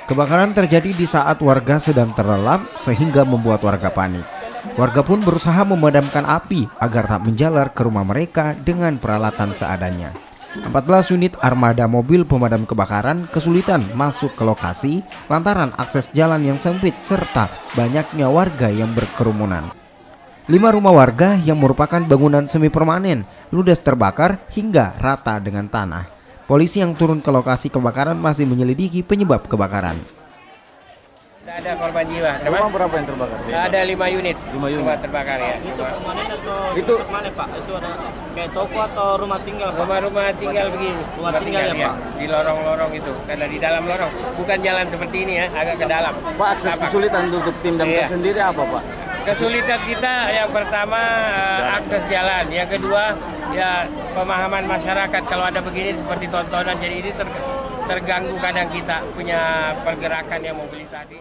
Kebakaran terjadi di saat warga sedang terlelap sehingga membuat warga panik. Warga pun berusaha memadamkan api agar tak menjalar ke rumah mereka dengan peralatan seadanya. 14 unit armada mobil pemadam kebakaran kesulitan masuk ke lokasi lantaran akses jalan yang sempit serta banyaknya warga yang berkerumunan. 5 rumah warga yang merupakan bangunan semi permanen ludes terbakar hingga rata dengan tanah. Polisi yang turun ke lokasi kebakaran masih menyelidiki penyebab kebakaran. Tidak ada korban jiwa. Rumah berapa yang terbakar? Ada 5 unit. 5 unit. Rumah terbakar ya. Itu permanen atau Itu mana Pak? Itu ada kayak toko atau rumah tinggal Pak? Rumah-rumah tinggal begini. Rumah tinggal ya, Pak? Di lorong-lorong itu. Karena di dalam lorong. Bukan jalan seperti ini ya, agak ke dalam. Pak, akses kesulitan untuk tim damkar Iya. sendiri apa Pak? Kesulitan kita yang pertama akses jalan. Yang kedua ya pemahaman masyarakat kalau ada begini seperti tontonan. Jadi ini terganggu kadang kita punya pergerakan yang mobilisasi.